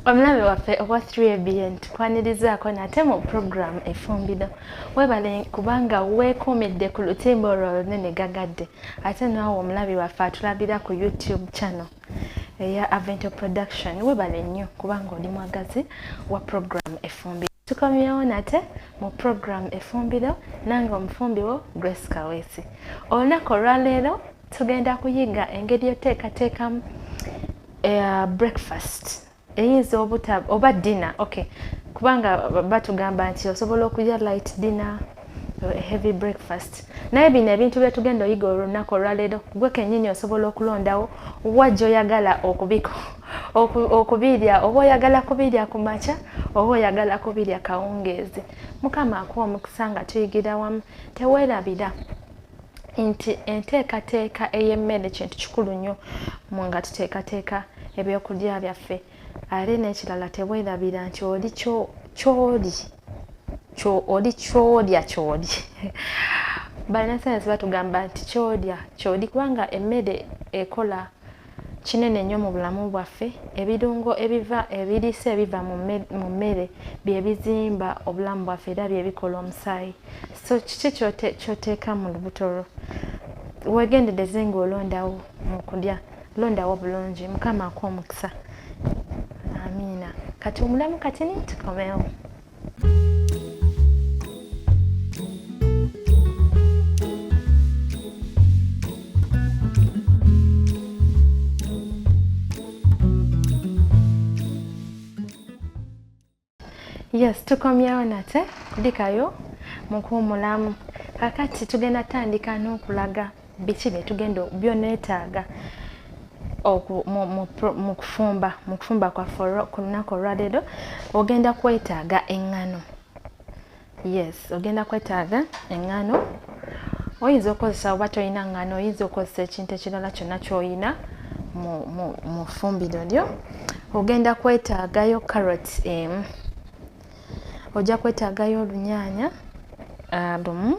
Omulabe waffe owa 3ABN tukwanirizaako nate mu program Effumbiro. Webale kubanga weekomedde ku lutimba olwo olunene gagadde. Ate naawe omulabe waffe atulabira ku YouTube channel eya Avento Production. Webale nnyo kubanga oli mwagazi wa program Effumbiro. Tukomyewo nate mu program Effumbiro nange omufumbiwo Grace Kaweesi. Olunaku olwaleero tugenda kuyiga engeri yoteekateekamu breakfast. Eyinza oba dinner, okay. Kubanga batugamba nti osobola okulya light dinner, heavy breakfast. Naye bino ebintu bye tugenda oyiga olunaku olwaleero gwe kennyini osobola okulondawo wa gy'oyagala okubirya, oba oyagala kubirya ku makya oba oyagala kubirya kawungeezi. Mukama akuwa omukisa nga tuyigira wamu. Teweerabira nti enteekateeka ey'emmere kintu kikulu nnyo mu nga tuteekateeka ebyokulya byaffe. Ate n'ekirala teweerabira nti oli ky'olya. Banasayansi batugamba nti ky'oli kubanga emmere ekola kinene nnyo mu bulamu bwaffe. Ebirungo ebiriisa ebiva mu mmere bye bizimba obulamu bwaffe era bye bikola omusaayi. So kiki ky'oteeka mu lubuto lwo? Weegendereze ng'olondawo mu kulya, londawo bulungi. Mukama akuwa omukisa. Amiina. Kati omulamu katini tukomewo. Yes, tukomyewo nate kudikayo mu kuwumulamu. Kakati tugenda tandika n'okulaga biki bye tugenda by'oneetaaga mu kufumba kwaffe ku lunaku olwaleero. Ogenda kwetaaga eŋŋano. Yes, ogenda kwetaaga eŋŋano. Oyinza okukozesa oba toyina ŋŋano, oyinza okukozesa ekintu ekirala kyonna ky'oyina mu ffumbiro lyo. Ogenda kwetaagayo carrot emu. Ojja kwetaagayo olunyanya lumu.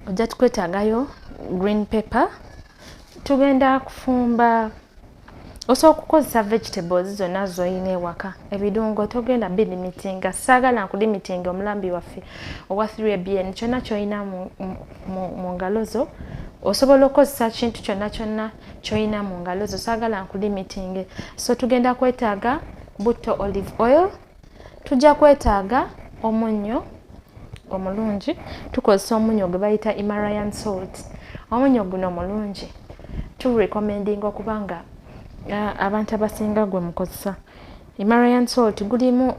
Ojja kwetaagayo green pepper. Tugenda kufumba, osobola okukozesa vegetables zonna z'olina ewaka. Ebirungo togenda birimitinga. Saagala nkulimitinga omulambi waffe owa 3ABN. Kyonna ky'olina mu ngalo zo osobola okukozesa kintu kyonna kyonna ky'olina mu ngalo zo. Saagala nkulimitinge. So tugenda kwetaaga butto olive oil. Tujja kwetaaga omunnyo omulungi. Tukozesa omunnyo gwe bayita Himalayan salt. Omunnyo guno mulungi. Turecommendinga okubanga abantu abasinga gwe mukozesa. Himalayan salt gulimu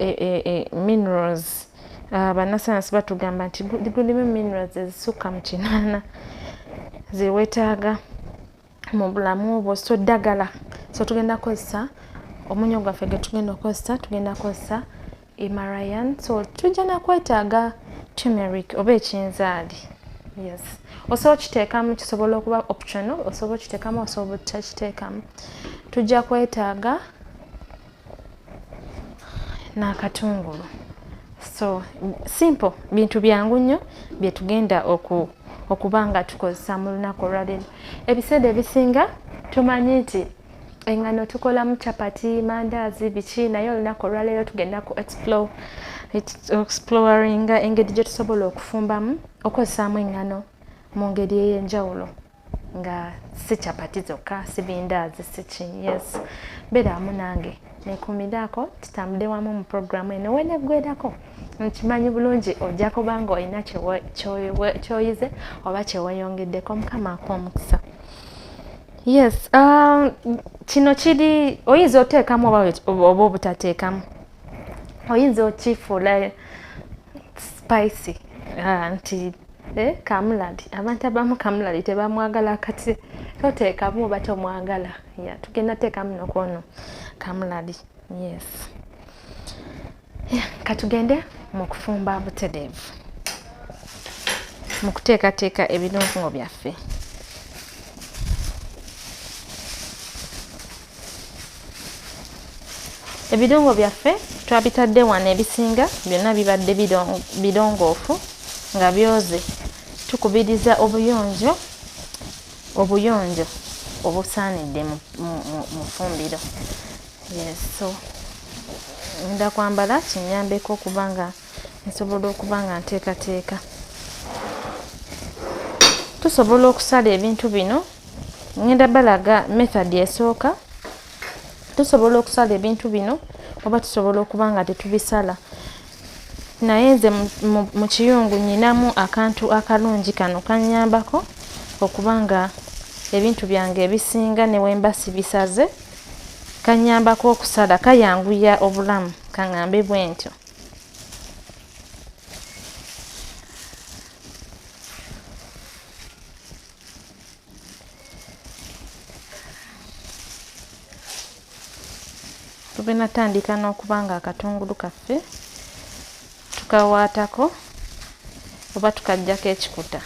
minerals. Bannasayansi batugamba nti gulimu minerals ezisukka mu 8 ze weetaaga mu bulamu bwo. So ddagala. So tugenda kukozesa omunnyo gwaffe gwe tugenda okukozesa. Tugenda kukozesa Himalayan salt. Tujja na kwetaaga turmeric oba ekinzaali. Yes. Osobola okiteekamu, kisobola okuba optional. Osobola okiteekamu, osobola obutakiteekamu. Tujja kwetaaga n'akatungulu. So simple, bintu byangu nnyo bye tugenda okuba nga tukozesa mu lunaku olwaleero. Ebiseera ebisinga tumanyi nti eŋŋano tukolamu chapati, mandaazi, biki, naye olunaku olwaleero tugenda ku exploringa engeri gye tusobola okufumbamu okozesaamu eŋŋano mu ngeri ey'enjawulo nga si chapati zokka, si bindaazi, si ki. Yes, beera wamu nange neekuumiraako tutambule wamu mu programu eno. Weneggwerako nkimanyi bulungi ojja kuba nga olina ky'oyize oba kyeweeyongeddeko. Mukama akuwa omukisa. Yes, kino kiri oyinza oteekamu oba obutateekamu. Oyinza okifuula spicy nti kamulali. Abantu abamu kamulali tebamwagala kati toteekamu oba tomwagala. Tugenda teekamu nokwono kamulali. Yes. Katugende mu kufumba butereevu, mu kuteekateeka ebirungo byaffe. Ebirungo byaffe twabitadde wano, ebisinga byonna bibadde birongoofu nga byoze. Tukubiriza obuyonjo obusaanidde mu ffumbiro. Yes, so ngenda kwambala kinyambeko kubanga nsobola okubanga nteekateeka. Tusobola okusala ebintu bino, ngenda balaga method esooka. Tusobola okusala ebintu bino oba tusobola okubanga tetubisala. Naye nze mu kiyungu nyinamu akantu akalungi kano kanyambako okubanga ebintu byange ebisinga ne wemba sibisaze, kanyambako okusala, kayanguya obulamu, kaŋŋambe bwe ntyo. Tugenda tandika n'okubanga akatungulu kaffe tukawaatako oba tukaggyako ekikuta.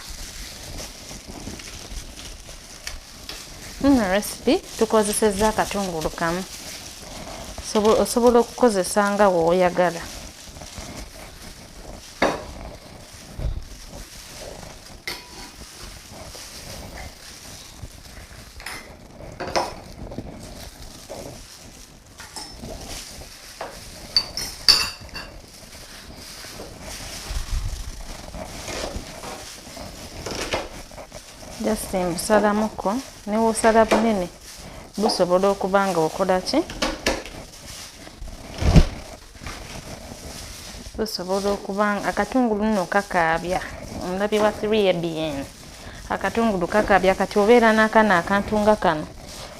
Nno recipe tukozesezza akatungulu kamu, osobola okukozesa nga w'oyagala. Just mbusalamuko, ne w'osala bunene busobola okubanga okola ki? Busobola okubanga akatungulu nno kakaabya. Omulabi wa 3ABN. Akatungulu kakaabya kati obeera n'akana akantu nga kano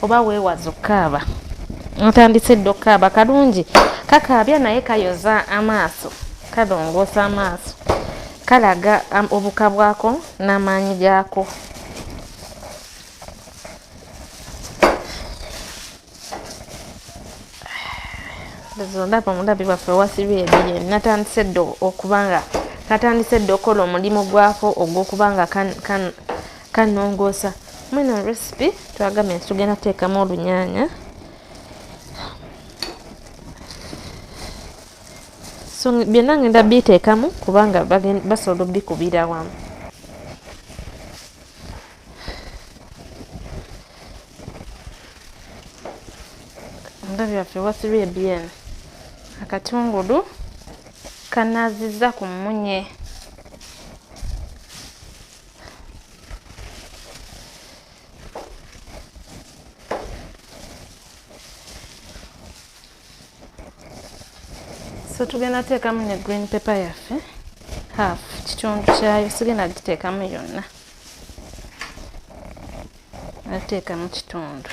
oba weewaza okukaaba. Otandise dda okukaaba kalungi. Kakaabya naye kayoza amaaso, kalongoosa amaaso, kalaga obuka bwako n'amaanyi gaako. Olaba omulabi waffe wa 3ABN natandise dda okubanga katandise dda okola omulimu gwako ogw'okubanga kanongoosa. Mwino recipe twagambye nti tugenda kuteekamu olunyanya. So byonna ngenda biteekamu kubanga basobola obikubira wamu. Omulabi waffe wa 3ABN akatungulu kanazizza ku mmunye. So tugenda teekamu ne green pepper yaffe, half kitundu kyayo, sigenda giteekamu yonna, ateekamu kitundu.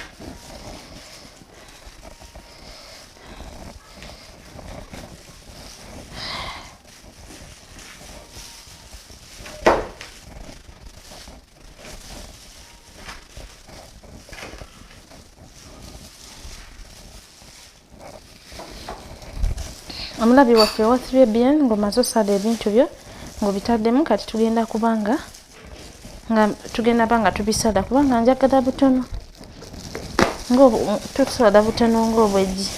Omulabi waffe wa 3ABN ng'omaze osala ebintu byo ng'obitaddemu, kati tugenda kubanga tubisala kubanga njagala butono, tusala butono ng'obweggi.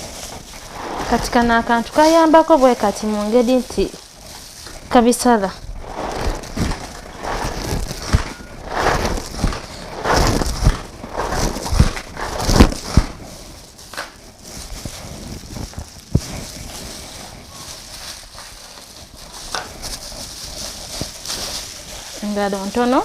Kati kano akantu kayambako bwe kati mu ngeri nti kabisala. Engalo ntono.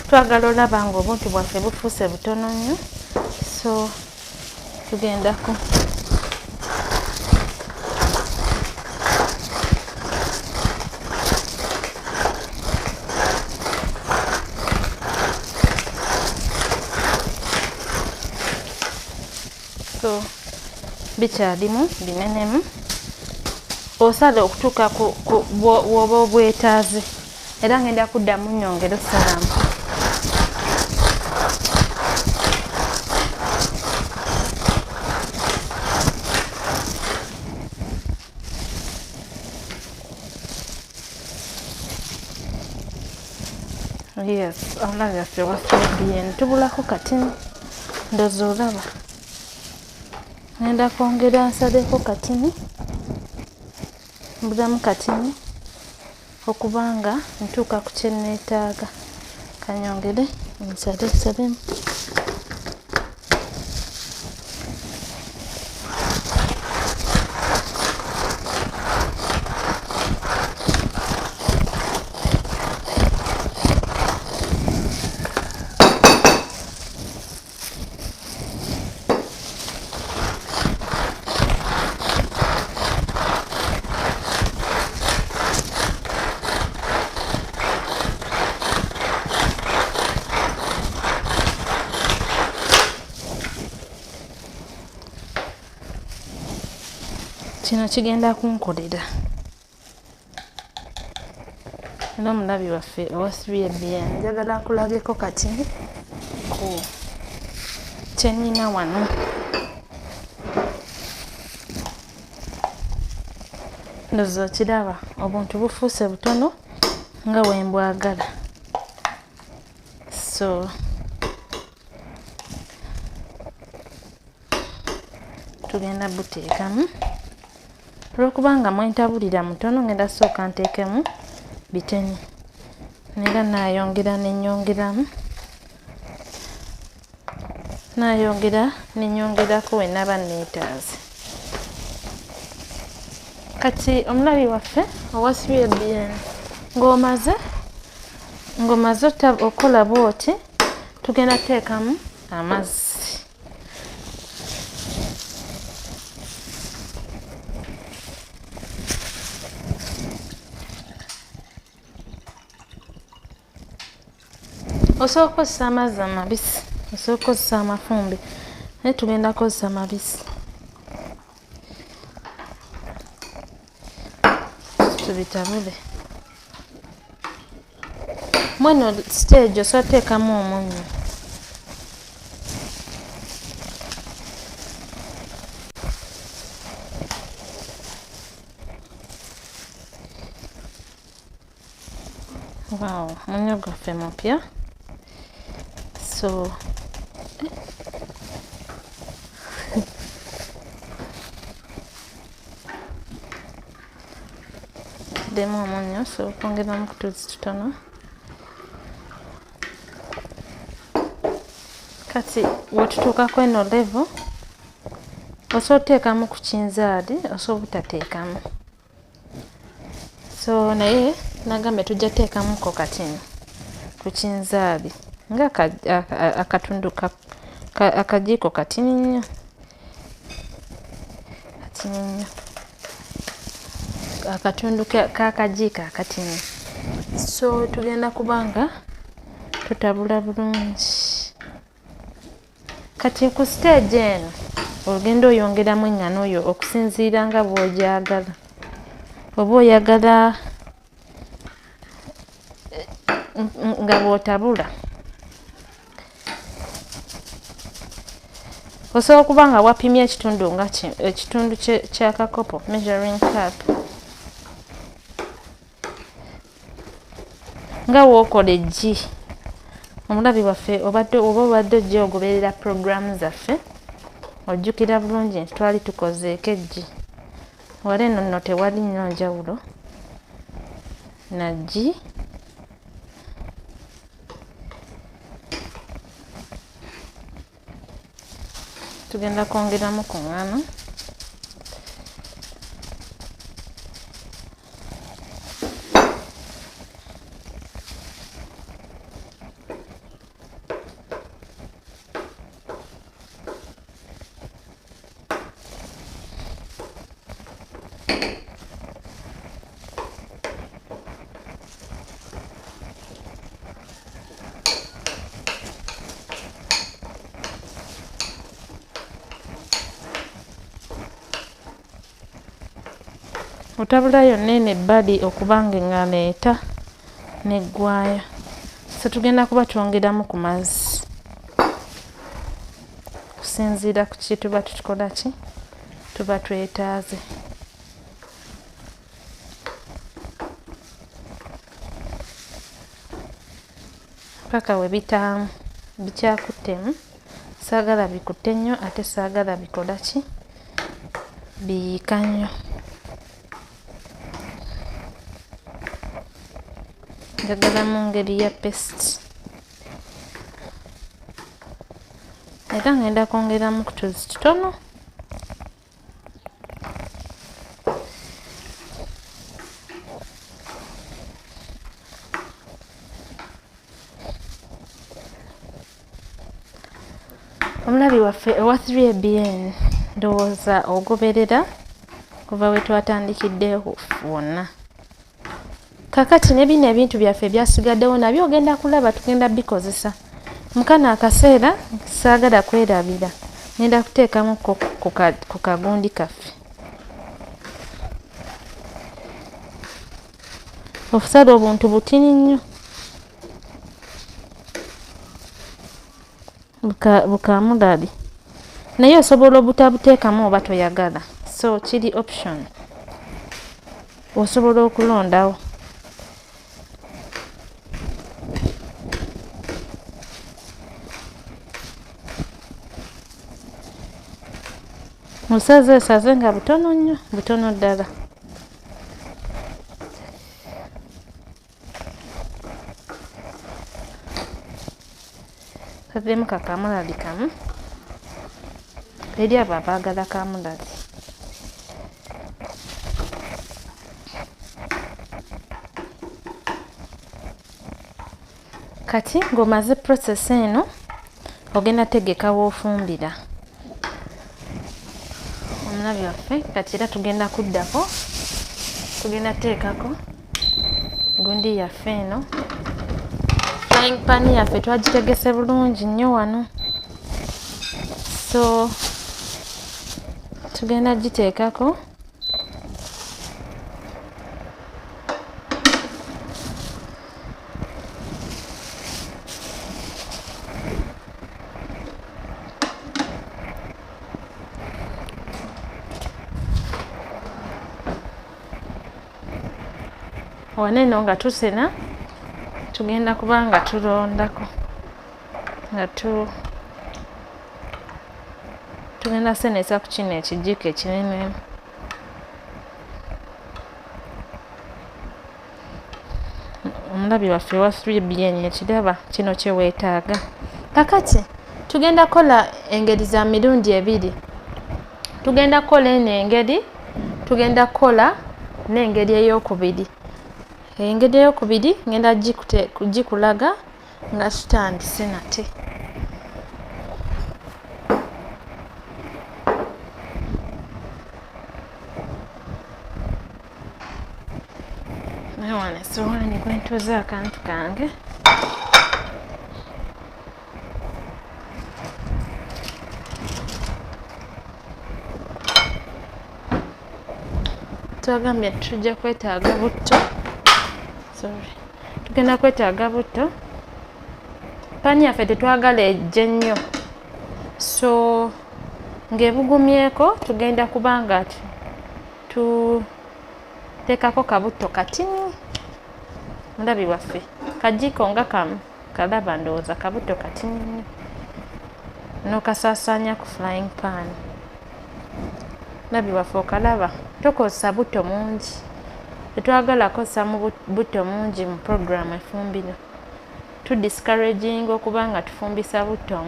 Twagala olaba ng'obuntu bwaffe bufuuse butono nnyo, so tugendako. So bikyalimu binenemu, osala okutuuka bw'oba obwetaaze, era ngenda kuddamu nnyongera osalamu. Yes, omulabi waffe wa 3ABN tubulako katini. ndozo olaba ngenda kwongera nsaleko katini mbulamu katini okubanga ntuuka ku kye neetaaga kanyongere nsalemu kino kigenda kunkolera era omulabi waffe owasibye bien njagala nkulageko kati ku kyenina wano ndowooza okiraba obuntu bufuuse butono nga wembwagala so tugenda buteekamu olwokubanga mwentabulira mutono ngenda sooka nteekemu biteni nera nayongera nenyongeramu nayongera nenyongerako wenaba neetaaze kati omulabi waffe owasibye bien ng'omaze okola bwoti tugenda teekamu amazzi osobola kukozesa amazzi amabisi osobola kukozesa amafumbe naye tugenda kukozesa mabisi tubitabule mweno stage osobola teekamu omunnyo wow munnyo gwaffe mupya so demu omunnyo so kwongeramu kutuzi tutono kati wetutuuka kweno level osobola oteekamu ku kinzaali osobola obutateekamu so naye nagambe tujja teekamuko katini ku kinzaali nga akatundu akajiiko katini nnyo akatundu kakajiiko akatini so tugenda kubanga tutabula bulungi kati ku stage eno ogenda oyongeramu engano yo okusinziira nga bw'ogyagala oba oyagala nga bw'otabula osobola okuba nga wapimye ekitundu kyakakopo measuring cup nga wookola eggi omulabi waffe oba obadde ojja ogoberera programu zaffe ojjukira bulungi nti twali tukozeeko eggi wala eno nno tewali nnyo njawulo naggi tugenda kwongeramu ku ngano otabula yonna eno ebbali okubanga engano eta neggwayo so tugenda kuba twongeramu ku mazzi kusinziira ku kituba tukola ki tuba twetaaze paka we bitaamu bikyakuttemu saagala bikutte nnyo ate saagala bikola ki biyiika nnyo. Njagala mu ngeri ya paste. Era ngenda kwongeramu kutuzi tutono. Omulabi waffe owa 3ABN ndowooza ogoberera kuva we twatandikidde wonna. Kakati ne bino ebintu byaffe byasigaddewo nabyo ogenda kulaba tugenda bikozesa. Mukana akaseera saagala kwerabira. Ngenda kuteekamu ku kagundi kaffe. Okusala obuntu butini nnyo. Bukamulali. Naye osobola obutabuteekamu oba toyagala. So kiri option. Osobola okulondawo. Osaze nga butono nnyo, butono ddala. Kaddemu kakamulali kamu. Eri abo abaagala kamulali. Kati ng'omaze process eno ogenda tegeka w'ofumbira. Omulabi waffe kati era tugenda kuddako. Tugenda teekako gundi yaffe eno. Frying pan yaffe twagitegese bulungi nnyo wano. So tugenda giteekako. Waneno nga tusena tugenda kuba nga tulondako nga tugenda senesa ku kino ekijiko ekinene. Omulabi waffe wa 3ABN ekiraba kino kye weetaaga. Kakati tugenda kola engeri za mirundi ebiri. Tugenda kola eno engeri, tugenda kola n'engeri ey'okubiri. Engeri ey'okubiri ngenda gikulaga nga tutandise nate. Naye wano essowaani gwe ntuuze akantu kange. Twagambye tujja kwetaaga butto. Tugenda kwetaaga butto. Pani yaffe tetwagala ejje nnyo. So ng'ebugumyeko tugenda kuba nga tuteekako kabutto katini. Mulabi waffe kajiko nga kamu kalaba ndowooza kabutto katini nnyo. N'okasaasaanya ku frying pan. Mulabi waffe okalaba tokozesa butto mungi. Tetwagala kukozesa mu butto mungi mu program efumbiro. Tudiscouraging okuba nga tufumbisa butto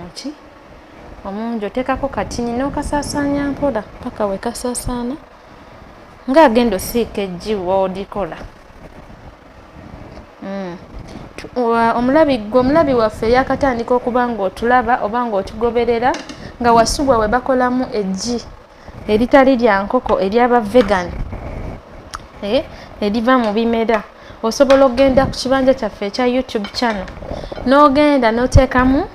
omungi. Oteekako katini n'okasaasaanya mpola paka we kasaasaana ng'agenda osiika eggi w'odikola. Omulabi waffe eyakatandika okuba ng'otulaba oba ng'otugoberera nga wasubwa we bakolamu eggi eritali lya nkoko ery'aba vegan. Eriva mu bimera. Osobola okgenda ku kibanja kyaffe ekya YouTube channel n'ogenda n'oteekamu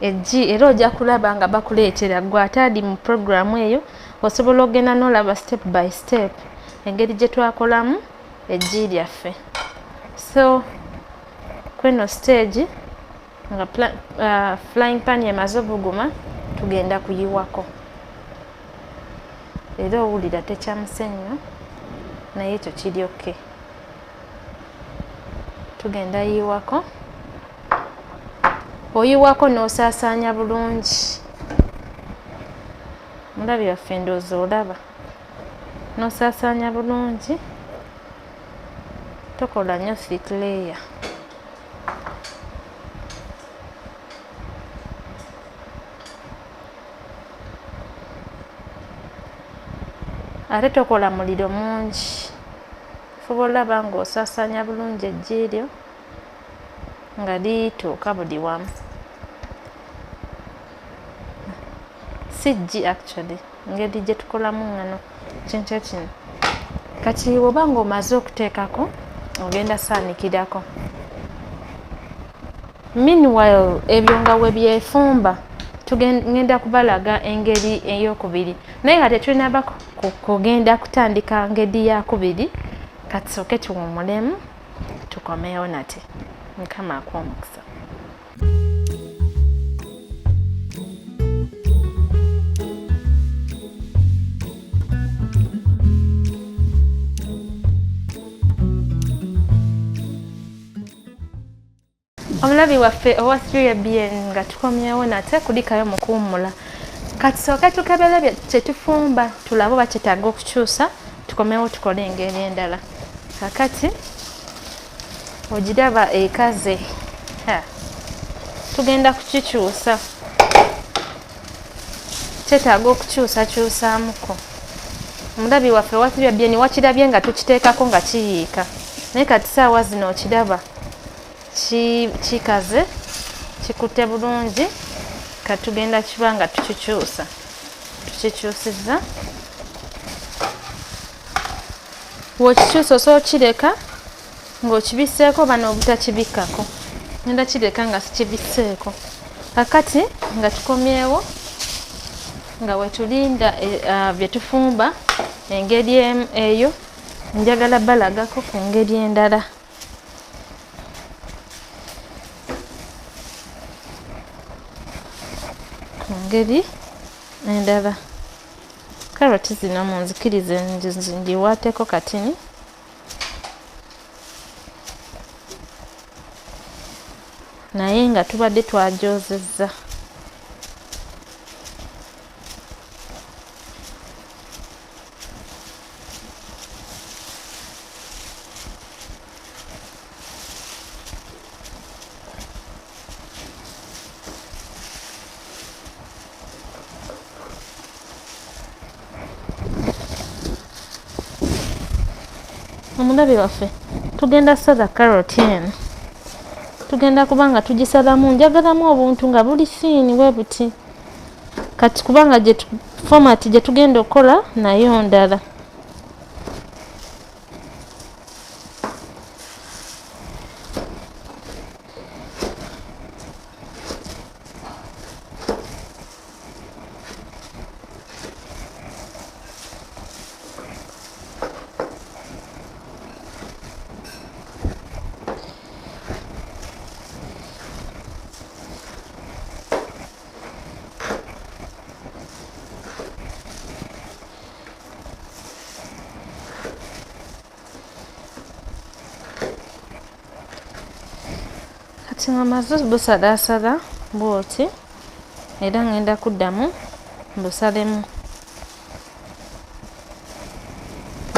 eggi era ojja kulaba nga bakuleetera gwe ataali mu programu eyo. Osobola okgenda n'olaba step by step engeri gye twakolamu eggi lyaffe. So kweno stage nga frying pan emaze obuguma tugenda kuyiwako. Era owulira tekyamuse nnyo naye ekyo kiri okay. Tugenda yiwako. Oyiwako n'osaasaanya bulungi. Mulabi waffe ndowooza olaba n'osaasaanya bulungi tokola nnyo thick layer. Ate tokola muliro mungi, fuba olaba ng'osaasaanya bulungi eggi eryo nga lituuka buli wamu. Sijji actually ngeri gye tukolamu ngano kintu kino. Kati oba ng'omaze okuteekako ogenda saanikirako. Meanwhile ebyo nga we byefumba tugenda kubalaga engeri ey'okubiri, naye nga tetulina kugenda kutandika ngeri yakubiri. Katusooke tuwummulemu tukomewo nate. Mukama akuwa omukisa. Omulabi waffe owa 3ABN nga tukomyewo nate kulikayo mu kuwummula. Katusooke tukebere kye tufumba tulabe oba kyetaaga okukyusa tukomewo tukole engeri endala. Kakati ogiraba ekaze, tugenda kukikyusa, kyetaaga okukyusakyusaamuko. Omulabi waffe owa 3ABN wakirabye nga tukiteekako nga kiyiika, naye kati saawa zino okiraba kikaze kikutte bulungi. Katugenda kiba nga tukikyusa, tukikyusizza. Bw'okikyusa osobola okireka ng'okibiseeko oba n'obutakibikkako. Ngenda kireka nga sikibiseeko. Kakati nga tukomyewo nga wetulinda bye tufumba engeri eyo, njagala balagako ku ngeri endala. Ngeri endala. Karoti zino munzikirize ngiwaateko katini. Naye nga tubadde twajoozezza. Omulabi waffe tugenda sala karoti eno, tugenda kubanga tugisalamu, njagalamu obuntu nga buli fiini bwe buti. Kati kubanga format gye tugenda okukola nayo ndala. Kati nga maze busalaasala bwoti era ngenda kuddamu mbusalemu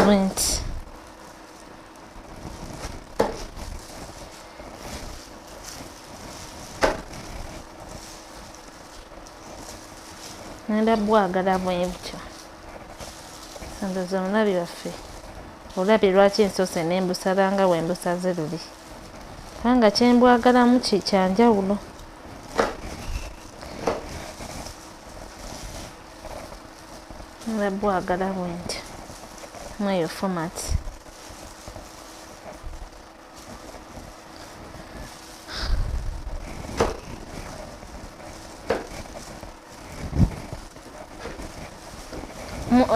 bwenti. Ngenda bwagala bwe butyo. Ndowooza omulabi waffe olabye lwaki ensoose n'embusala nga bwe mbusaze luli. Kubanga kye mbwagalamu kyanjawulo. Ngenda bwagala bwentyo mweyo format.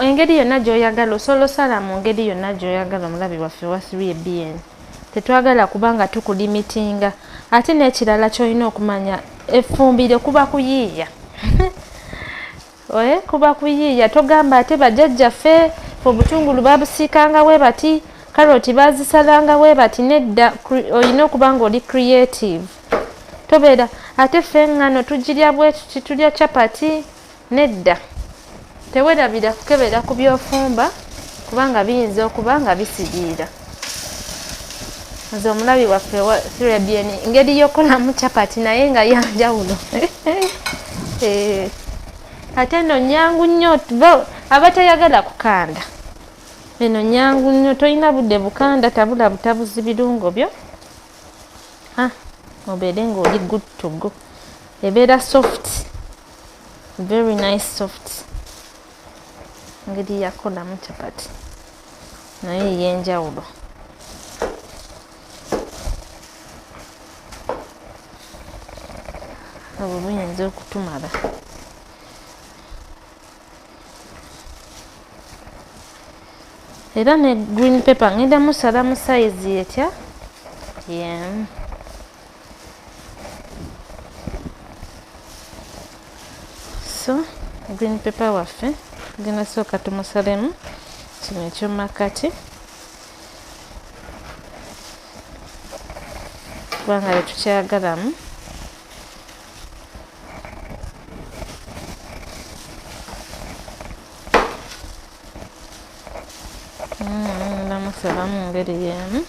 Engeri yonna gy'oyagala osobola osala mu ngeri yonna gy'oyagala omulabi waffe wa 3ABN. Tetwagala kubanga tukulimitinga. Ate n'ekirala ky'olina okumanya effumbiro kuba kuyiiya. Kuba kuyiiya. Togamba ate bajjajjaffe obutungulu babusiikanga we bati, karoti bazisalanga we bati. Nedda, olina okuba ng'oli creative. Tobeera ate ffe engano tugirya bwe tuti, tulya chapati. Nedda. tewerabira kukebera ku byofumba kubanga biyinza okuba nga bisiriira. Nze omulabi waffe wa Caribbean engeri y'okolamu chapati naye nga yanjawulo. Ate eno nnyangu nnyo abatayagala kukanda. Eno nnyangu nnyo tolina budde bukanda tabula butabuzi birungo byo. Obeere ng'oli good to go. Ebeera soft. Very nice soft. Ngeri yakolamu chapati naye yenjawulo. Obwo buyinza okutumala. Era ne green pepper ngenda musala mu size etya. So green pepper waffe genda sooka tumusalemu kino ekyomakati kubanga tetukyagalamu. Ndamusalamu ngeri y'emu.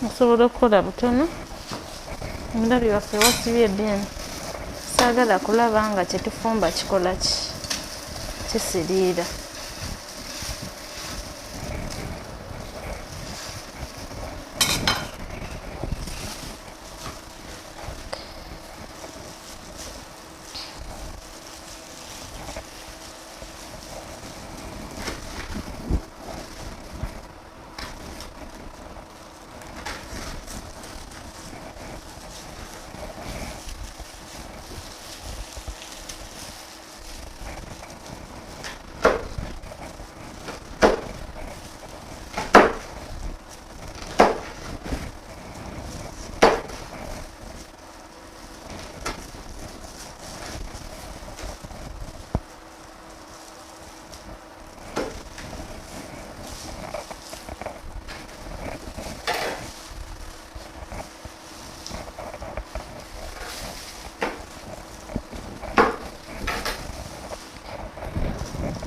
Osobola okukola butono. Omulabi waffe wa Caribbean saagala kulaba nga kyetufumba kikola kisiriira.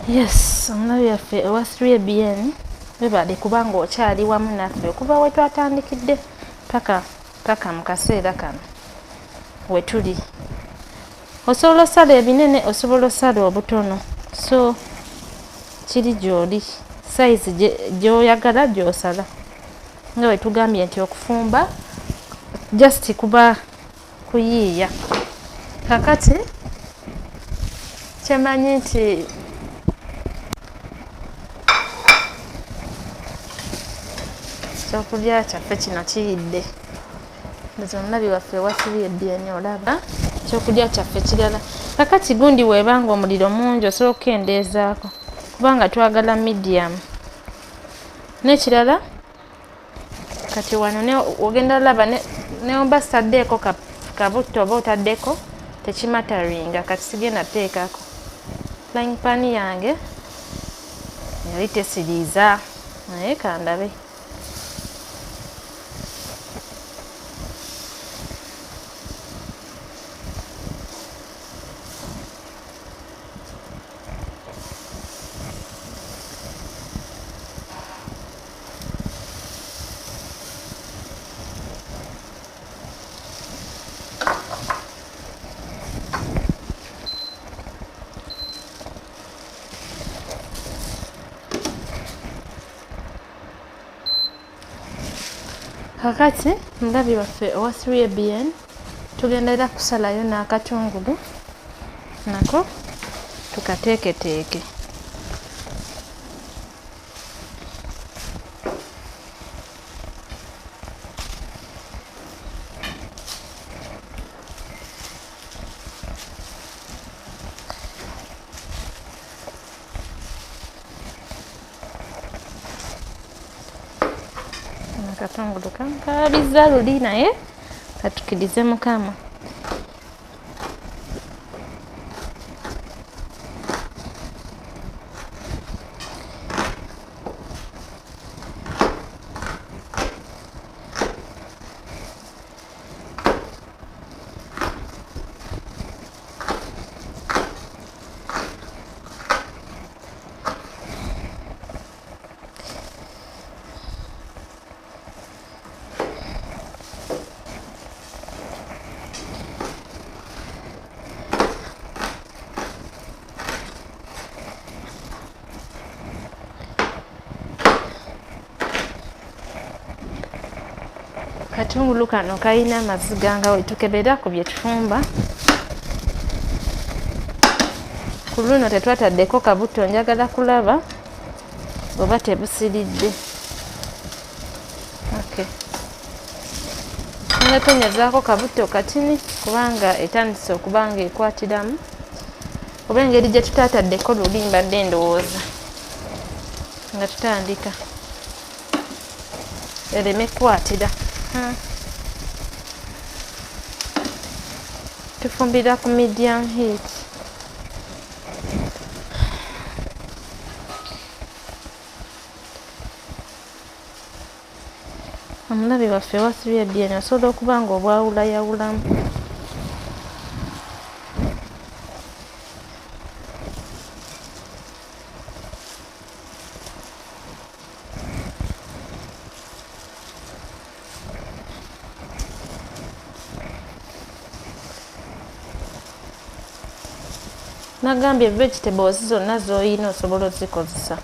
Yes, omulabi waffe owa Caribbean webale kubanga okyali wamu naffe okuva we twatandikidde paka mu kaseera kano we tuli. Osobola osala ebinene, osobola osala obutono, so kiri gy'oli size gy'oyagala gy'osala. Nga we tugambye nti okufumba just kuba kuyiiya. Kakati kyemanyi nti ekyokulya kyaffe kino kiyidde. Nze omulabi waffe wa Caribbean olaba ekyokulya kyaffe kirala. Kakati gundi weebanga omuliro mungi osobola okukendeezaako kubanga twagala medium. N'ekirala kati wano ogenda laba neoba sitaddeeko kabutto oba otaddeko tekimataringa. Kati sigenda teekako. Frying pan yange yali tesiriiza naye kandabe. Kakati omulabi waffe owa Caribbean tugendera kusalayo n'akatungulu nako tukateeketeeke. Akatungulu kankaabizza luli naye katukirize Mukama. Akatungulu kano kalina amaziga nga wetukebera ku bye tufumba. Ku luno tetwataddeko kabuto, njagala kulaba oba tebusiridde. Okay. Ntonyezaako kabuto katini kubanga etandise okuba nga ekwatiramu, oba engeri gye tutaataddeko luli mbadde ndowooza nga tutandika ereme kukwatira. Tufumbira ku medium heat. Omulabi waffe wasibye ebyeni osobola okuba nga obwawulayawulamu. Nagambye vegetables zonna z'olina osobola ozikozesa.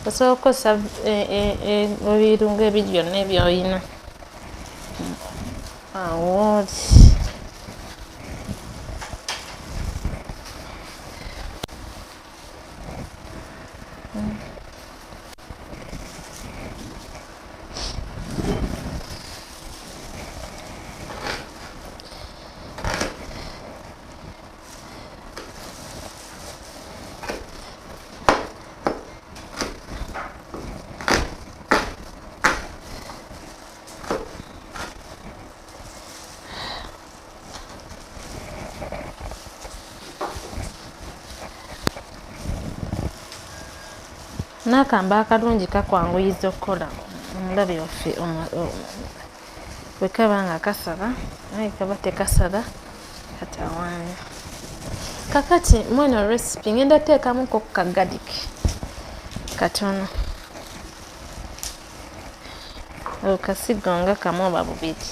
Osobola okukozesa ebirungo ebiri byonna by'olina. Awo oli. N'akambe akalungi kakwanguyiza okukola omulabi waffe bwe kaba nga kasala naye kaba tekasala katawaanya. Kakati mweno recipe ngenda teekamuko ku kagadiki katono, okasigo nga kamu oba bubiri.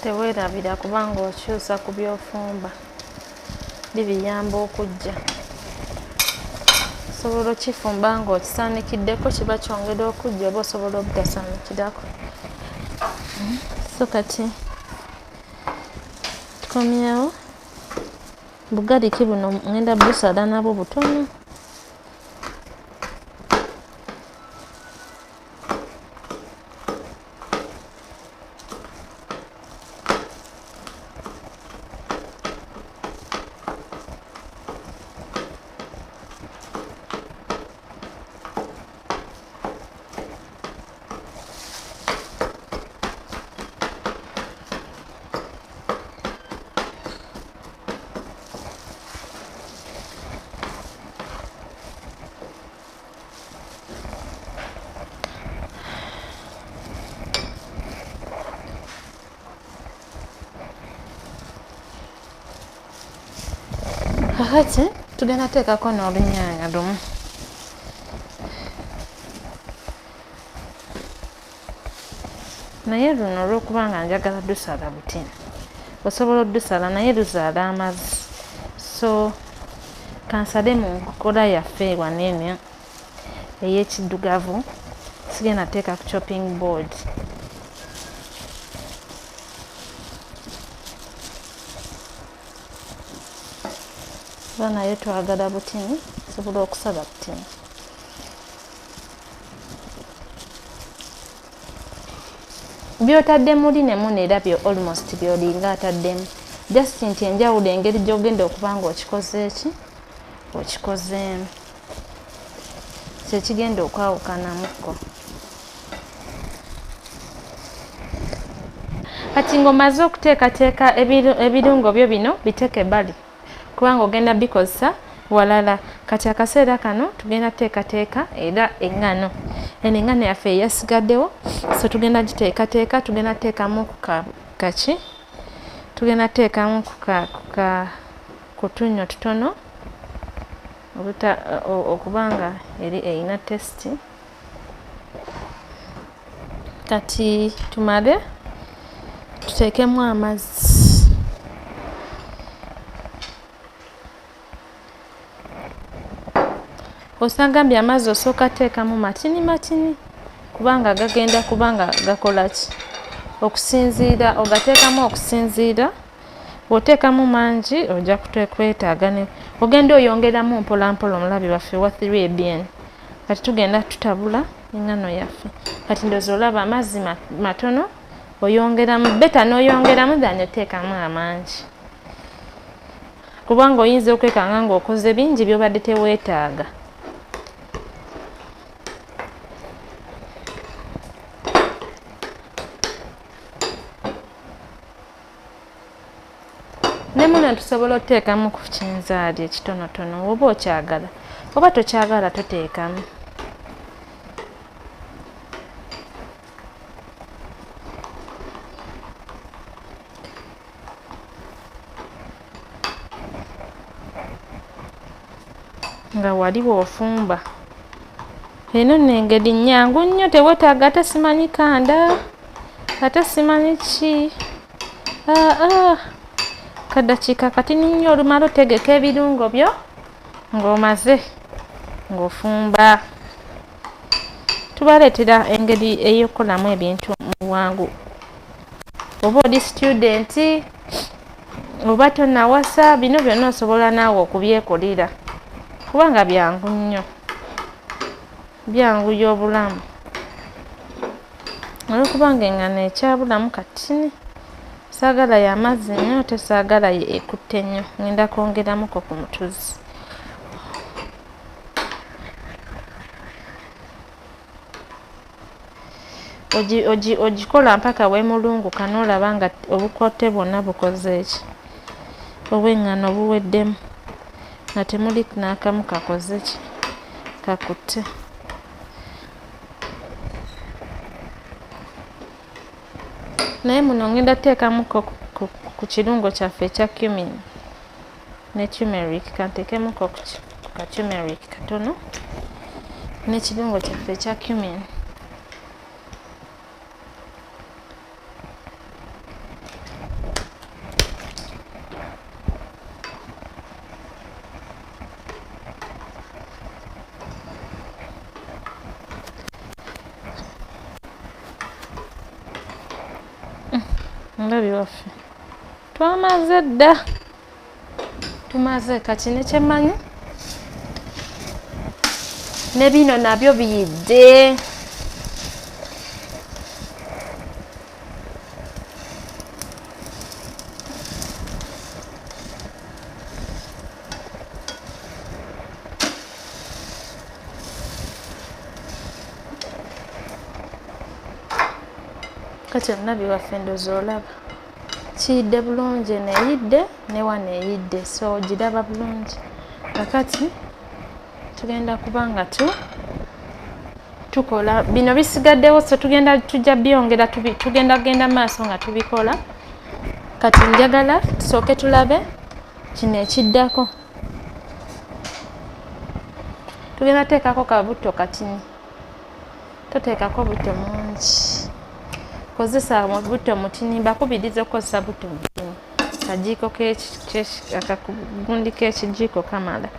Teweerabira kubanga okyusa ku by'ofumba bibiyamba okujja. Osobola okifumba nga okisanikiddeko kiba kyongera okujja oba osobola obutasaanikirako. So kati tukomyewo. Bugaliki buno ngenda busala nabwo butono. Kakati tugenda teekako n'olunyanya lumu. Naye luno olw'okuba nga njagala dusala butini, osobola oddusala naye luzaala amazzi. So kansale mu nkola yaffe wano eno ey'ekiddugavu, sigenda teeka ku chopping board. Kuba naye twagala butini, osobola okusala butini. By'otadde muli ne muneerabyo almost by'olinga ataddemu. Just nti enjawulo engeri gy'ogenda okuba nga okikoze eki okikozeemu kyekigenda okwawukanamukko. kati ng'omaze okuteekateeka ebirungo byo bino biteeke ebbali kubanga ogenda bikozesa walala. Kati akaseera kano tugenda teekateeka era eŋŋano. Eno eŋŋano yaffe eyasigaddewo, so tugenda giteekateeka. Tugenda teekamu kaki, tugenda teekamu ku tunnyo tutono okubanga eri erina tesiti. Kati tumale tuteekemu amazzi. Osagambye amazzi osooka teekamu matini kubanga gagenda kubanga gakola ki okusinziira, ogateekamu okusinziira. Bw'oteekamu mangi ojja kwetaaga ne ogenda oyongeramu mpolampola omulabi waffe wa 3ABN. Kati tugenda tutabula eŋŋano yaffe. Kati ndowooza olaba amazzi matono oyongeramu, beta n'oyongeramu dani oteekamu amangi kubanga oyinza okwekanga ng'okoze bingi by'obadde teweetaaga. Ne muno tusobola oteekamu ku kinzaali ekitonotono oba okyagala, oba tokyagala toteekamu. Nga wali bw'ofumba. Eno n'engeri nnyangu nnyo, teweetaaga ate simanyi kanda ate simanyi ki. Kadakiika katini nnyo olumala otegeka ebirungo byo ng'omaze ng'ofumba. Tubaleetera engeri ey'okukolamu ebintu mu bwangu. Oba oli studenti oba tonnawasa, bino byonna osobola naawe okubyekolera kubanga byangu nnyo, byanguya obulamu. Olwokubanga eŋŋano ekyabulamu katini. Saagala ya mazzi nnyo, tesaagala ekutte nnyo. Ngenda kwongeramuko ku mutuzi. Ogikola mpaka weemulunguka n'olaba nga obukote bwonna bukoze eki obw'eŋŋano buweddemu nga temuli n'akamu kakoze ki kakutte. Naye muno ngenda teekamu ku kirungo kyaffe ekya cumin ne turmeric. Kanteekemuko ku ka turmeric katono n'ekirungo kyaffe ekya cumin. Mulabi waffe twamaze dda, tumaze. Kati nekyemanyi ne bino nabyo biyidde. Kati omulabi waffe ndowooza olaba kiyidde bulungi, neeyidde ne wano eyidde, so giraba bulungi. Kakati tugenda kuba nga tukola bino bisigaddewo, so tujja byongera tugenda kugenda maaso nga tubikola. Kati njagala tusooke tulabe kino ekiddako. Tugenda teekako kabutto katini, toteekako butto mungi. Kozesa butto mutini, mbakubiriza okukozesa butto mutini. Kajiiko akagundi k'ekijiiko kamala.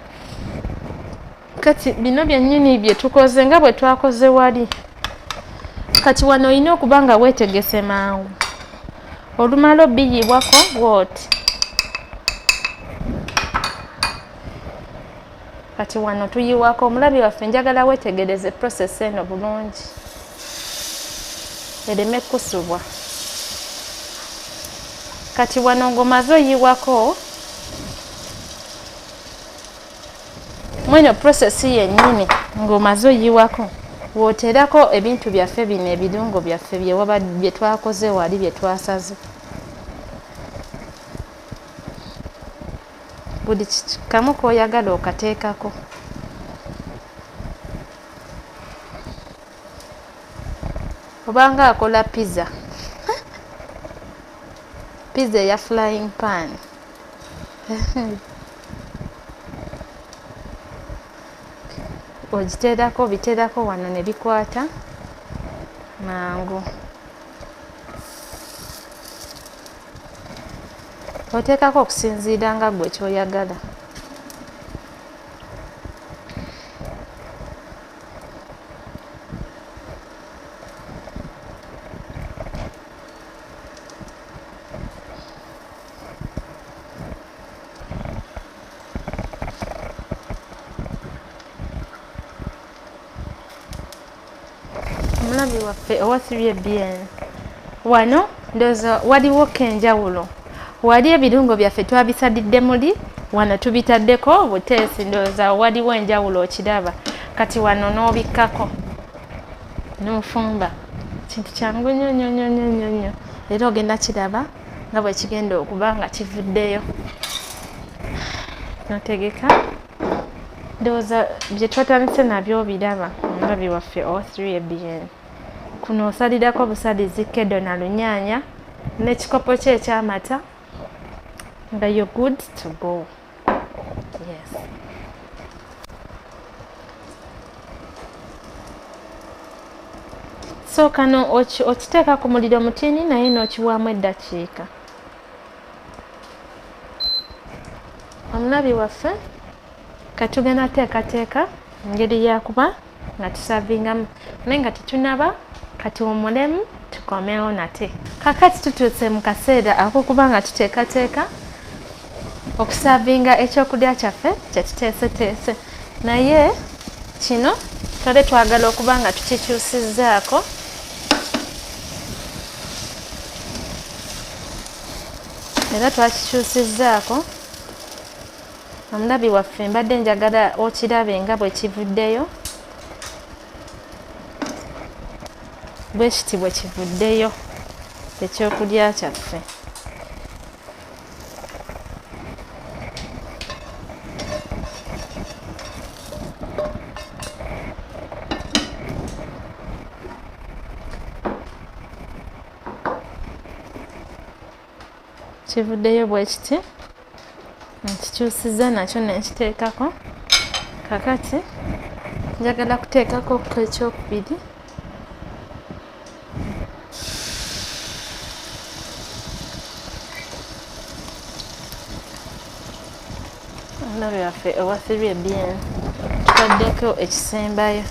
Kati bino byennyini bye tukoze nga bwe twakoze wali. Kati wano olina okuba nga weetegese mangu. Olumala obiyiibwako bw'oti. Kati wano tuyiwako. Omulabi waffe njagala weetegereze process eno bulungi ereme kusubwa. Kati wano ng'omaze oyiwako mweno process yennyini ng'omaze oyiwako wooterako ebintu byaffe bino ebirungo byaffe bye twakoze wali bye twasaze. Buli kamu k'oyagala okateekako. Obanga akola pizza. Pizza ya flying pan. Ogiteerako biteerako wano ne bikwata mangu. Oteekako okusinziira nga ggwe ky'oyagala. Omulabi waffe owasibye bien. Wano ndowooza waliwo kenjawulo. Wali ebirungo byaffe twabisadidde muli, wano tubitaddeko buteesi, ndowooza waliwo enjawulo okiraba. Kati wano n'obikkako n'ofumba. Kintu kyangu nnyo nnyo nnyo nnyo nnyo. Era ogenda kiraba nga bwe kigenda okuba nga kivuddeyo. Notegeka ndowooza bye twatandise nabyo obiraba. Omulabi waffe owasibye bien. Kuno osalirako busalizi kedo na lunyanya n'ekikopo kye eky'amata nga you're good to go. Yes. So kano okiteeka ku muliro mutini naye n'okiwaamu eddakiika. Omulabi waffe katugenda teekateeka engeri yakuba nga tusavingamu naye nga tetunaba katuwummulemu tukomewo nate. Kakati tutuuse mu kaseera ak'okuba nga tuteekateeka okusavinga ekyokulya kyaffe kye tuteeseteese. Naye kino twali twagala okuba nga tukikyusizzaako era twakikyusizzaako. Omulabi waffe mbadde njagala okirabe nga bwe kivuddeyo. Bwe kiti bwe kivuddeyo ekyokulya kyaffe. Kivuddeyo bwe kiti. Nkikyusizza nakyo ne nkiteekako. Kakati njagala kuteekako ekyokubiri. Omulabi waffe owasibye bien. Tutaddeko ekisembayo.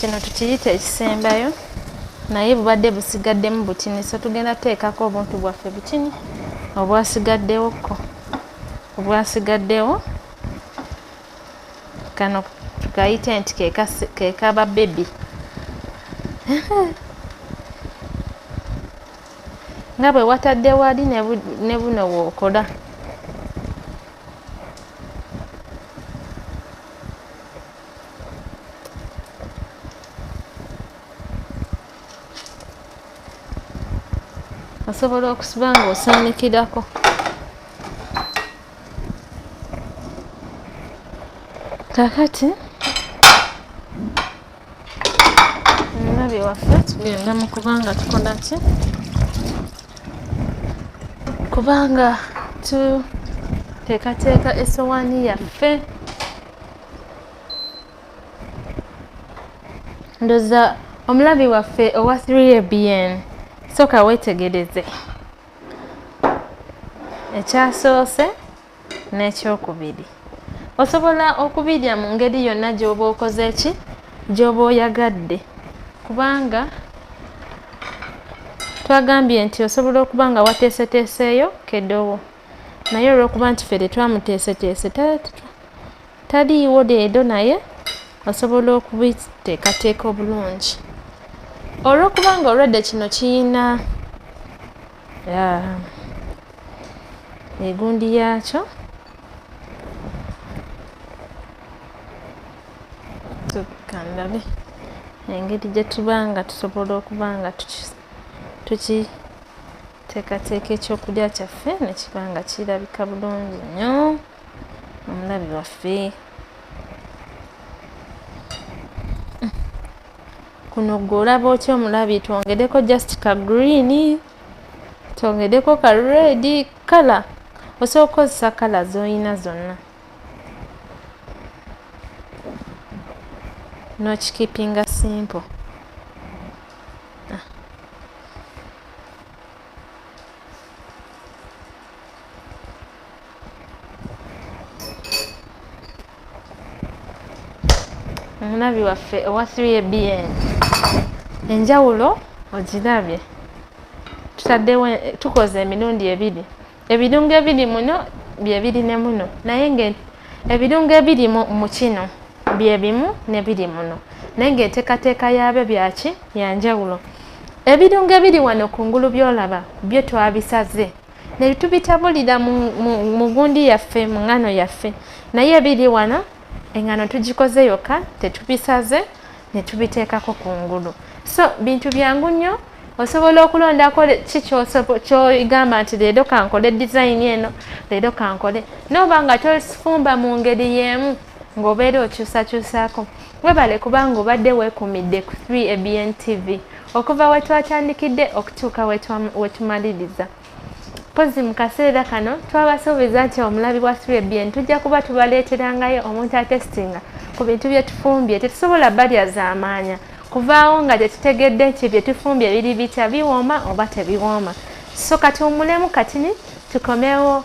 Kino tukiyita ekisembayo naye bubadde busigaddemu butini, so tugenda teekako obuntu bwaffe butini obwasigaddewoko. Obwasigaddewo kano tukayite nti keekaba bebi. Nga bwe watadde wali ne buno wookola. Osobola okusiba nga osaanikirako. Kakati omulabi waffe tugenda mu kubanga tukola ki? Kubanga tuteekateeka essowaani yaffe. Ndowooza omulabi waffe owasibye bien. Sooka weetegereze ekyasoose n'ekyokubiri. Osobola okubirya mu ngeri yonna gy'oba okoze ki? Gy'oba oyagadde. Kubanga twagambye nti osobola okuba nga wateeseteeseeyo kedowo. Naye olw'okuba nti ffe tetwamuteeseteese taliiwo leero, naye osobola okubiteekateeka obulungi. Olw'okuba nga olwedde kino kiyina egundi yaakyo, kandabe engeri gye tubanga tusobola okubanga tukiteekateeka ekyokulya kyaffe ne kibanga kirabika bulungi nnyo omulabi waffe. Kuno gwe olaba otya omulabi? Twongereko just ka green, twongereko ka red kala. Osobola okukozesa kala z'olina zonna n'okikipinga simple. Omulabi waffe owa 3ABN enjawulo ogirabye, tukoze emirundi ebiri. Ebirungo ebiri muno bye biri ne muno, naye ebirungo ebiri mu kino bye bimu ne biri muno, naye ng'enteekateeka yaabyo byaki ya njawulo. Ebirungo ebiri wano kungulu by'olaba byo twabisaze ne tubitabulira mu gundi yaffe, mu ngano yaffe, naye ebiri wano engano tugikoze yokka, tetubisaze ne tubiteekako kungulu. So bintu byangu nnyo, osobola okulondako ki ky'ogamba nti leero kankole design eno, leero kankole, n'oba nga tofumba mu ngeri y'emu ng'obeera okyusakyusaako. Webale kubanga obadde weekumidde ku 3ABN TV okuva we twatandikidde okutuuka we tumaliriza. Pozi mu kaseera kano twabasuubiza nti omulabi wa 3ABN tujja kuba tubaleeterangayo omuntu atestinga ku bintu bye tufumbye. Tetusobola balya zaamaanya kuvaawo nga tetutegedde nti bye tufumbye biri bitya, biwooma oba tebiwooma. So katuwummulemu katini tukomewo.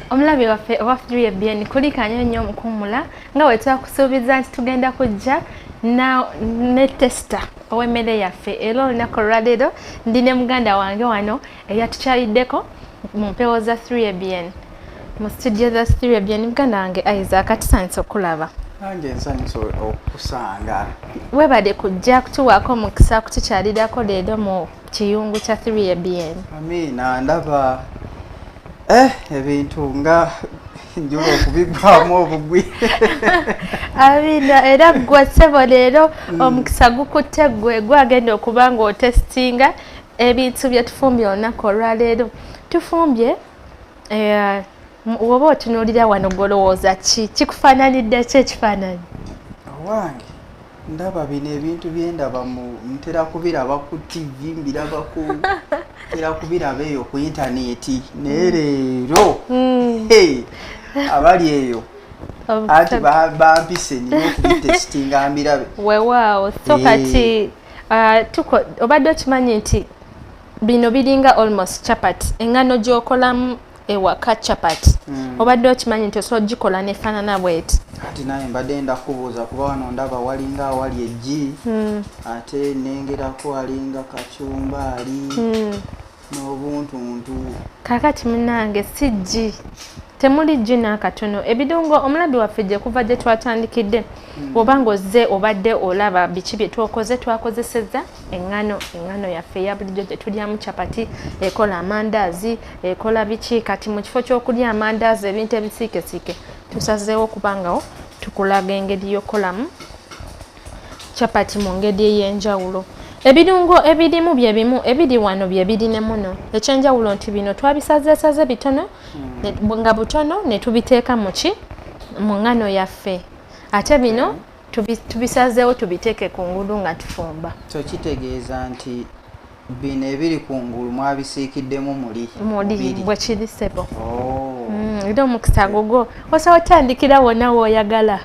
Omulabi waffe owa 3ABN kulikanya nnyo omukuumula nga bwe twakusuubiza nti tugenda kujja ne testa ow'emmere yaffe. Era olunaku olwaleero ndi ne muganda wange wano eyatukyaliddeko mu mpewo za 3ABN, mu studio za 3ABN. Muganda wange Isaac, tusanise okulaba. Nange nsanyuse okusanga. Webade kujja kutuwaako omukisa kutukyalirako leero mu kiyungu kya 3ABN. Amiina, ndaba ebintu nga njuba okubigwamu obugwi. Amiina, era gwe ssebo leero omukisa gukutte gwe gwagenda okuba ng'otestinga ebintu bye tufumbye olunaku olwaleero. Tufumbye woba otunuulira wano golowooza kikufaananidde ki ekifaananyi? Owange ndaba bino ebintu byendaba ntera kubiraba ku TV, ntera kubiraba eyo ku intaneti, naye leero abali eyo ati bampise nina okubitestinga mbirabe. Weewaawo, so kati obadde okimanyi nti bino biringa almost chapati, engano gy'okolamu ewaka chapati. Obadde okimanyi nti osobola ogikola nefaanana bw'eti? Ati naye mbadde ndakubuuza kuba wano ndaba walinga awali eggi, ate nengerako walinga kacumbaali n'obuntuntu. Kaakati munnange si ggi, temuli ggi n'akatono. Ebirungo omulabi waffe gye kuva gye twatandikidde, oba ng'ozze obadde olaba biki bye twakozesezza engano yaffe eya bulijjo gye tulyamu capati, ekola amandaazi, ekola biki. Kati mu kifo ky'okulya amandaazi ebintu ebisiikesiike tusazeewo okubangawo tukulaga engeri y'okolamu capati mu ngeri ey'enjawulo. Ebirungo ebirimu bye bimu, ebiri wano bye biri ne muno. Ekyenjawulo nti bino twabisazeesaze bitono nga butono ne tubiteeka mu ngano yaffe, ate bino tubisazeewo tubiteeke kungulu nga tufumba. So kitegeeza nti bino ebiri kungulu mwabisiikiddemu muli bwe kiri ssebo. Era omukisa gugwo osobola otandikira wonna w'oyagala.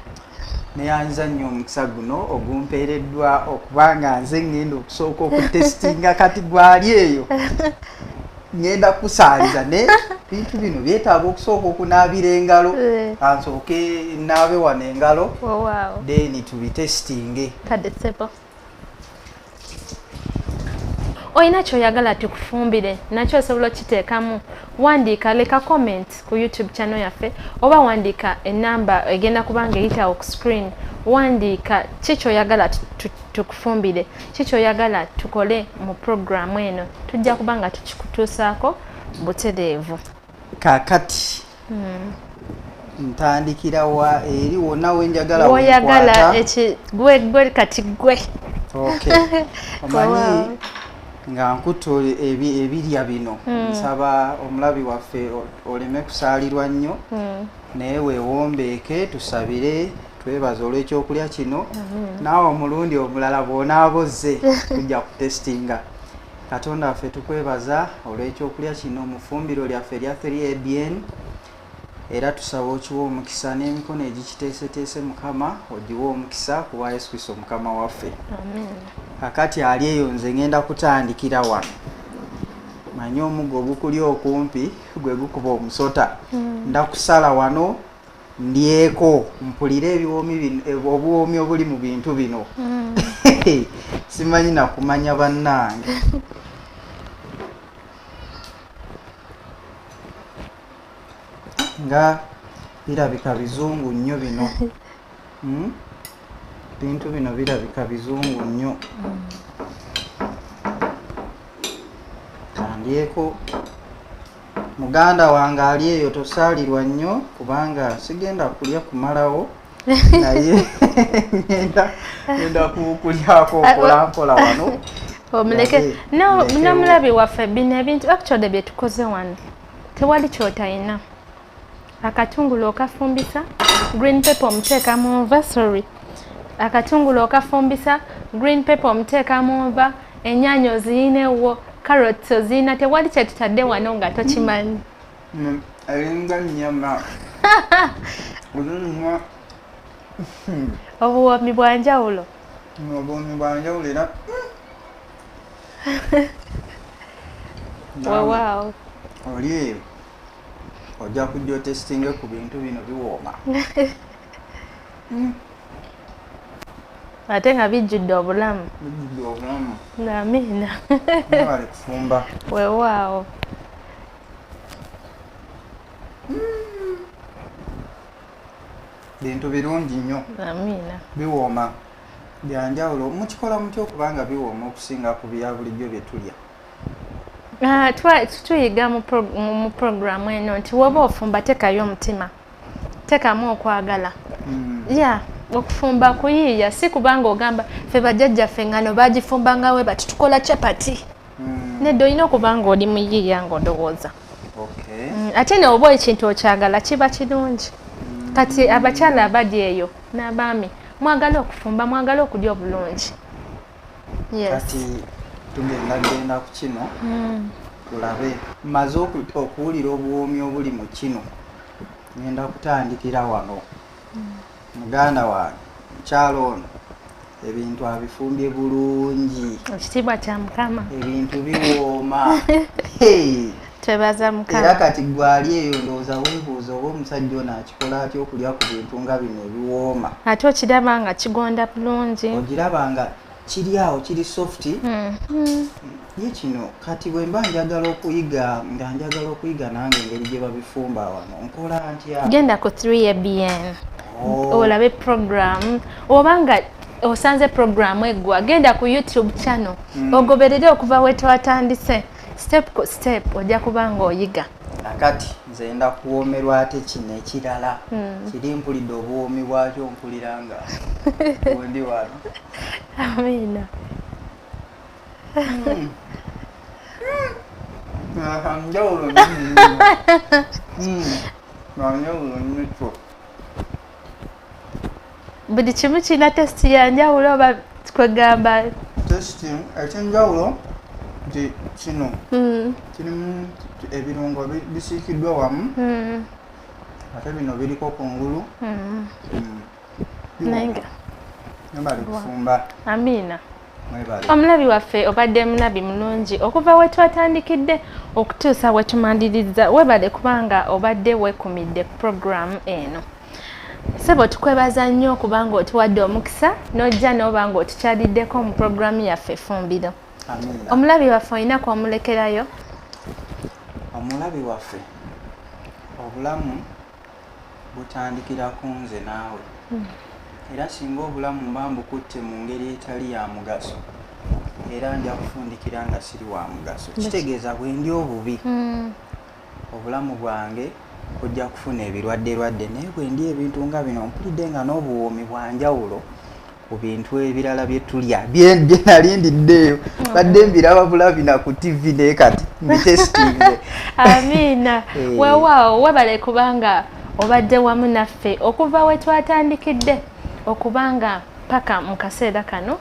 Neyanza nnyo omukisa guno ogumpeereddwa okuba nga nze ngenda okusooka okutestinga kati gwali eyo. Ngenda kusaaliza ne bintu bino byetaaga okusooka okunaabira engalo. Ansooke naabe wano engalo, then tubitestinge. Kade ssebo. oyina kyoyagala tukufumbire nakyo osobola okiteekamu wandiika leka comment ku YouTube channel yaffe oba wandiika enamba egenda kubanga eyitawo ku screen wandiika kikyoyagala tukufumbire kikyoyagala tukole mu programu eno tujja kubanga tukikutuusaako butereevu kakati ntandikira wa eri wonna wenjagala woyagala gwe kati gwe omanyi nga nkutte ebirya bino nsaba omulabi waffe oleme kusaalirwa nnyo naye weewombeeke tusabire twebaza olw'ekyokulya kino naawe omulundi omulala bw'onaabozze tujja kutestinga katonda waffe tukwebaza olw'ekyokulya kino mu ffumbiro lyaffe erya 3ABN era tusaba okiwa omukisa n'emikono egikiteeseteese mukama ogiwa omukisa kuwa Yesu Kristo mukama waffe kakati ali eyo nze ngenda kutandikira wano manyi omuggo ogukuli okumpi gwe gukuba omusota ndakusala wano ndyeko mpulire obuwoomi obuli mu bintu bino simanyi nakumanya bannange nga birabika bizungu nnyo bino bintu bino birabika bizungu nnyo kandyeko muganda wange ali eyo tosaalirwa nnyo kubanga sigenda kulya kumalawo naye ngenda kukulyako mpolampola wano omuleke nomulabi waffe bino ebintu actually bye tukoze wano tewali kyotayina akatungulu okafumbisa green pepper omuteeka mu nva akatungulu okafumbisa green pepper omuteeka mu nva ennyaanya oziyinewo carrots oziyina tewali kyetutadde wano nga tokimanyi eringa nnyama obuwoomi bwanjawulo era wow oli eyo ojja kujja otestinge ku bintu bino biwooma ate nga bijjudde obulamu amiina bali kufumba weewaawo bintu birungi nnyo amiina biwooma byanjawulo mukikola mutya okubanga biwooma okusinga ku bya bulijjo bye tulya tuyiga mu programu eno nti woba ofumba tekayo omutima tekamu okwagala okufumba kuyiiya si kubanga ogamba ffe bajjajjaffe engano bagifumbanga we bati tukola capati nedda olina okubanga oli muyiiya ng'ondowooza ate ne oba ekintu okyagala kiba kirungi kati abakyala abali eyo n'abaami mwagala okufumba mwagala okulya obulungi kati tugenda ku kino tulabe mmaze okuwulira obuwoomi obuli mu kino ngenda kutandikira wano muganda wange mukyalo ono ebintu abifumbye bulungi ekitiibwa kya mukama ebintu biwooma twebaza mukama era kati gwali eyo ndowooza weebuuza oba omusajja ono akikola atya okulya ku bintu nga bino ebiwooma ate okiraba nga kigonda bulungi ogiraba nga kiri awo kiri soft ye kino kati bwe mba njagala okuyiga nange engeri gye babifumba wano nkola ntya genda ku 3ABN olabe program obanga osanze program eggwa genda ku YouTube channel ogoberere okuva we twatandise step ku step ojja kubanga oyiga nakati nze nda kuwoomerwa ate kino ekirala kiri mpulidde obuwoomi bwakyo mpulira nga wendi wano amiina njawulo nnyo buli kimu kirina tesiti ya njawulo oba kwegamba tesiti ekyenjawulo nti kino kirimu ebirungo bisiikiddwa wamu ate bino biriko kungulu nebali kufumba amiina omulabi waffe obadde mulabi mulungi okuva we twatandikidde okutuusa we tumaliriza webale kubanga obadde weekumidde programu eno sebo tukwebaza nnyo okubanga otuwadde omukisa n'ojja n'oba nga otukyaliddeko mu programu yaffe effumbiro Amina. Omulabi waffe olina kwamulekerayo? Omulabi waffe obulamu butandikira ku nze naawe. Era singa obulamu mba mbukutte mu ngeri etali ya mugaso era nja kufundikira nga siri wa mugaso. Kitegeeza bwe ndi obubi obulamu bwange kujja kufuna ebirwadde naye bwe ndi ebintu nga bino mpulidde nga n'obuwoomi bwa njawulo ku bintu ebirala bye tulya bye nali ndiddeeyo badde mbiraba bulabina ku TV naye kati mbitesitinge. Amiina. Weewaawo webale kubanga obadde wamu naffe okuva we twatandikidde okubanga paka mu kaseera kano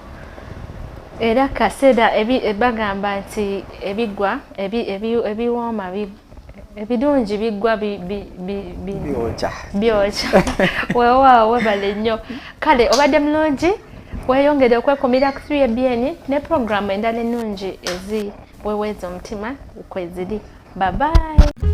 era kaseera bagamba nti ebigwa ebiwooma ebirungi biggwa byokya. Weewaawo webale nnyo. Kale obadde mulungi weeyongere okwekumira ku BN ne programu endala ennungi ezi weweeza omutima kweziri. Bye bye.